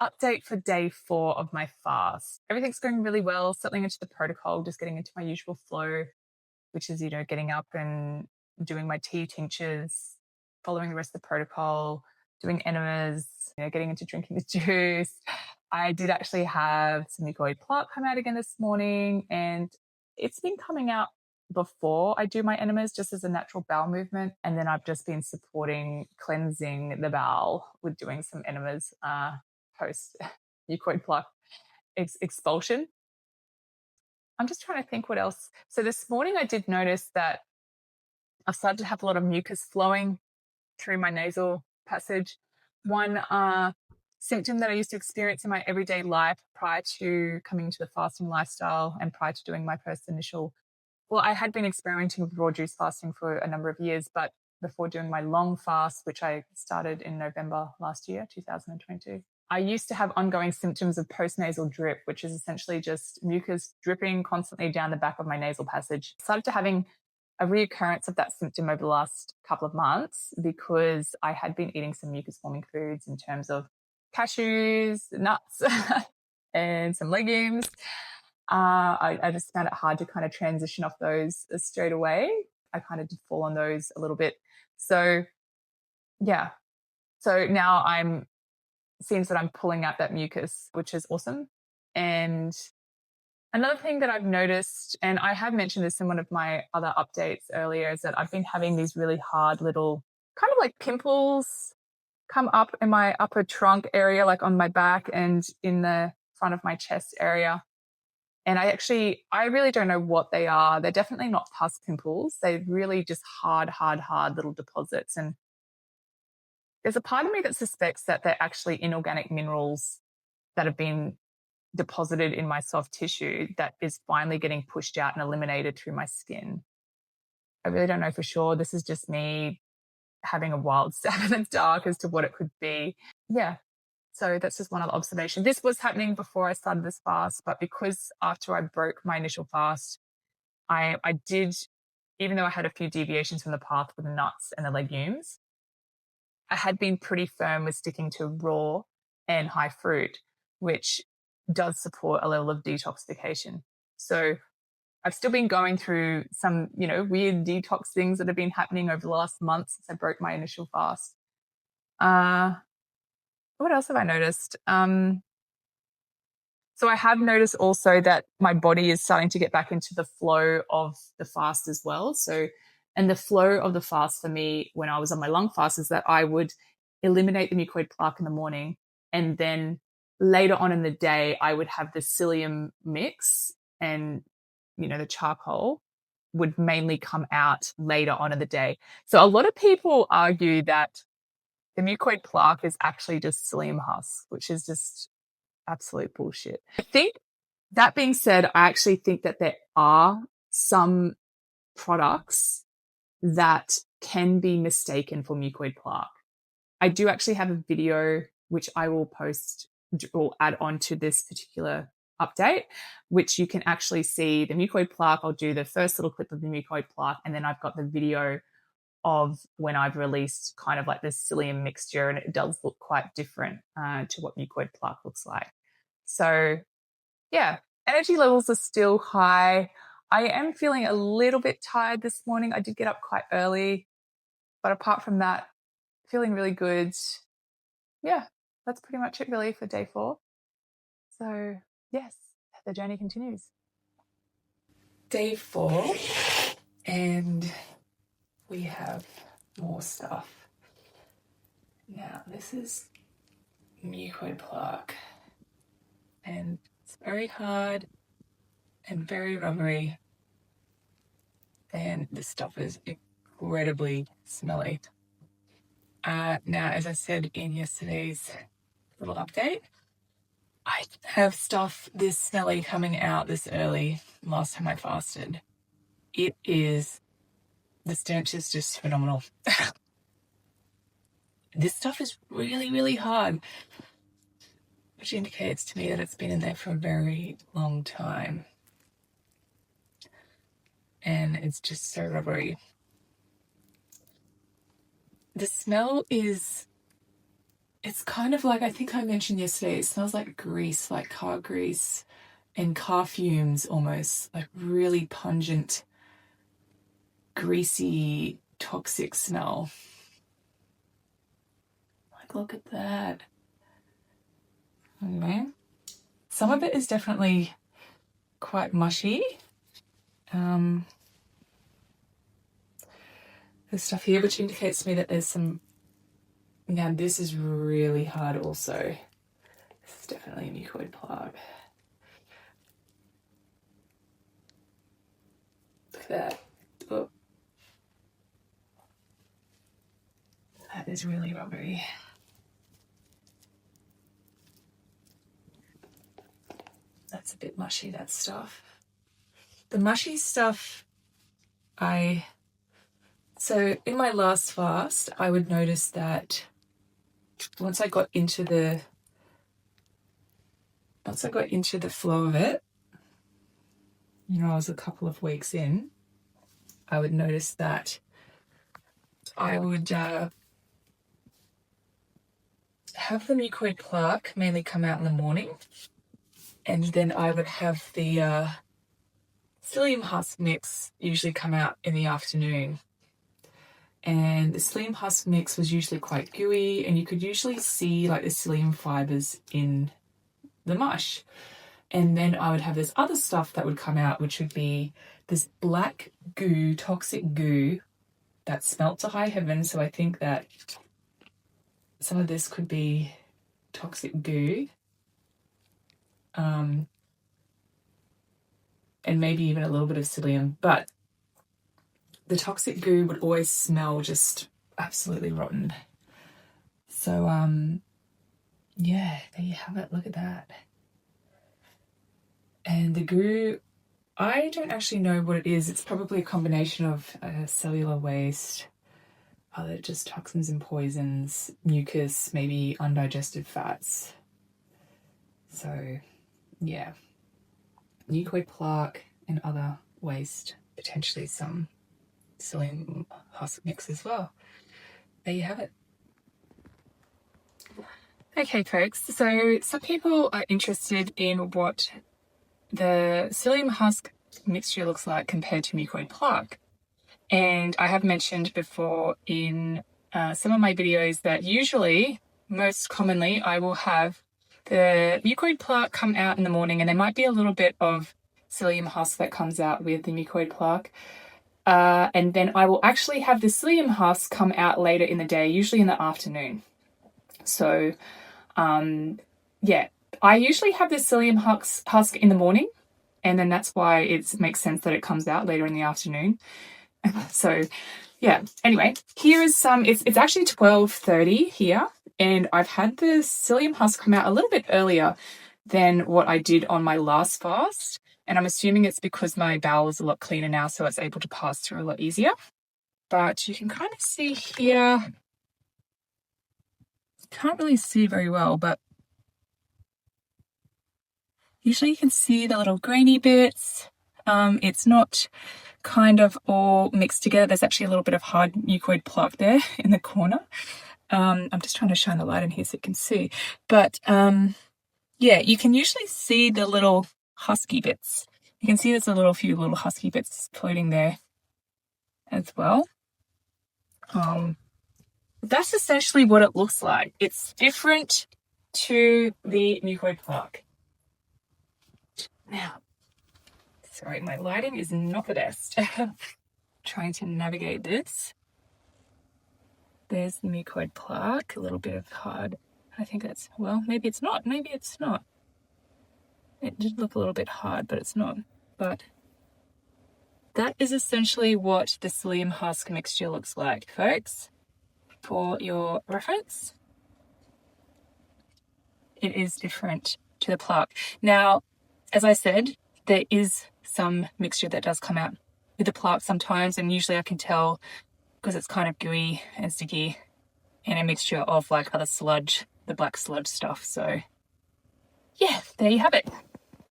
Update for day 4 of my fast. Everything's going really well, settling into the protocol, just getting into my usual flow, which is, getting up and doing my tea tinctures, following the rest of the protocol, doing enemas, getting into drinking the juice. I did actually have some mucoid plaque come out again this morning, and it's been coming out before I do my enemas just as a natural bowel movement. And then I've just been supporting cleansing the bowel with doing some enemas post mucoid plaque expulsion. I'm just trying to think what else. So this morning I did notice that I've started to have a lot of mucus flowing through my nasal passage. One symptom that I used to experience in my everyday life prior to coming into the fasting lifestyle and prior to doing my first initial, well, I had been experimenting with raw juice fasting for a number of years, but before doing my long fast, which I started in November last year, 2022, I used to have ongoing symptoms of postnasal drip, which is essentially just mucus dripping constantly down the back of my nasal passage. I started to having a reoccurrence of that symptom over the last couple of months because I had been eating some mucus-forming foods in terms of cashews, nuts, and some legumes. I just found it hard to kind of transition off those straight away. I kind of did fall on those a little bit. So, yeah. So now seems that I'm pulling out that mucus, which is awesome. And another thing that I've noticed, and I have mentioned this in one of my other updates earlier, is that I've been having these really hard little kind of like pimples come up in my upper trunk area, like on my back and in the front of my chest area. And I really don't know what they are. They're definitely not pus pimples. They're really just hard little deposits. And there's a part of me that suspects that they're actually inorganic minerals that have been deposited in my soft tissue that is finally getting pushed out and eliminated through my skin. I really don't know for sure. This is just me having a wild stab in the dark as to what it could be. Yeah. So that's just one other observation. This was happening before I started this fast, but because after I broke my initial fast, I did, even though I had a few deviations from the path with the nuts and the legumes, I had been pretty firm with sticking to raw and high fruit, which does support a level of detoxification. So I've still been going through some, weird detox things that have been happening over the last month since I broke my initial fast. What else have I noticed? So I have noticed also that my body is starting to get back into the flow of the fast as well. And the flow of the fast for me when I was on my long fast is that I would eliminate the mucoid plaque in the morning, and then later on in the day, I would have the psyllium mix, and, the charcoal would mainly come out later on in the day. So a lot of people argue that the mucoid plaque is actually just psyllium husk, which is just absolute bullshit. I think, that being said, I actually think that there are some products that can be mistaken for mucoid plaque. I do actually have a video which I will post or add on to this particular update, which you can actually see the mucoid plaque. I'll do the first little clip of the mucoid plaque, and then I've got the video of when I've released kind of like this psyllium mixture, and it does look quite different to what mucoid plaque looks like. So yeah, energy levels are still high. I am feeling a little bit tired this morning. I did get up quite early, but apart from that, feeling really good. Yeah, that's pretty much it really for day 4. So yes, the journey continues. Day 4, and we have more stuff. Now, this is mucoid plaque, and it's very hard and very rubbery, and the stuff is incredibly smelly. Now, as I said in yesterday's little update, I have stuff this smelly coming out this early last time I fasted. The stench is just phenomenal. This stuff is really, really hard, which indicates to me that it's been in there for a very long time. And it's just so rubbery. The smell is it's kind of like, I think I mentioned yesterday, it smells like grease, like car grease and car fumes almost, like really pungent, greasy, toxic smell. Like, look at that. Okay. Some of it is definitely quite mushy. There's stuff here which indicates to me that there's some. Now this is really hard also. This is definitely a mucoid plaque. Look at that. Oh. That is really rubbery. That's a bit mushy, that stuff. The mushy stuff, so in my last fast, I would notice that once I got into the flow of it, you know, I was a couple of weeks in, I would notice that I would have the mucoid plaque mainly come out in the morning, and then I would have the psyllium husk mix usually come out in the afternoon. And the psyllium husk mix was usually quite gooey, and you could usually see like the psyllium fibers in the mush. And then I would have this other stuff that would come out, which would be this black goo, toxic goo that smelt to high heaven. So I think that some of this could be toxic goo. And maybe even a little bit of psyllium, but the toxic goo would always smell just absolutely rotten. So, yeah, there you have it. Look at that. And the goo, I don't actually know what it is. It's probably a combination of cellular waste, other just toxins and poisons, mucus, maybe undigested fats. So, yeah. Mucoid plaque and other waste, potentially some psyllium husk mix as well. There you have it. Okay, folks, so some people are interested in what the psyllium husk mixture looks like compared to mucoid plaque. And I have mentioned before in some of my videos that usually, most commonly, I will have the mucoid plaque come out in the morning, and there might be a little bit of psyllium husk that comes out with the mucoid plaque. And then I will actually have the psyllium husk come out later in the day, usually in the afternoon. So, yeah, I usually have the psyllium husk in the morning, and then that's why it makes sense that it comes out later in the afternoon. So, yeah, anyway, here is some, it's actually 12:30 here, and I've had the psyllium husk come out a little bit earlier than what I did on my last fast. And I'm assuming it's because my bowel is a lot cleaner now, so it's able to pass through a lot easier. But you can kind of see here, can't really see very well, but usually you can see the little grainy bits. It's not kind of all mixed together. There's actually a little bit of hard mucoid plaque there in the corner. I'm just trying to shine the light in here so you can see. But yeah, you can usually see the little husky bits. You can see there's a few little husky bits floating there as well. That's essentially what it looks like. It's different to the mucoid plaque. Now, sorry, my lighting is not the best. Trying to navigate this. There's the mucoid plaque, a little bit of hard. I think that's, well, maybe it's not. Maybe it's not. It did look a little bit hard, but it's not. But that is essentially what the psyllium husk mixture looks like, folks. For your reference, it is different to the plaque. Now, as I said, there is some mixture that does come out with the plaque sometimes, and usually I can tell because it's kind of gooey and sticky and a mixture of like other sludge, the black sludge stuff. So yeah, there you have it.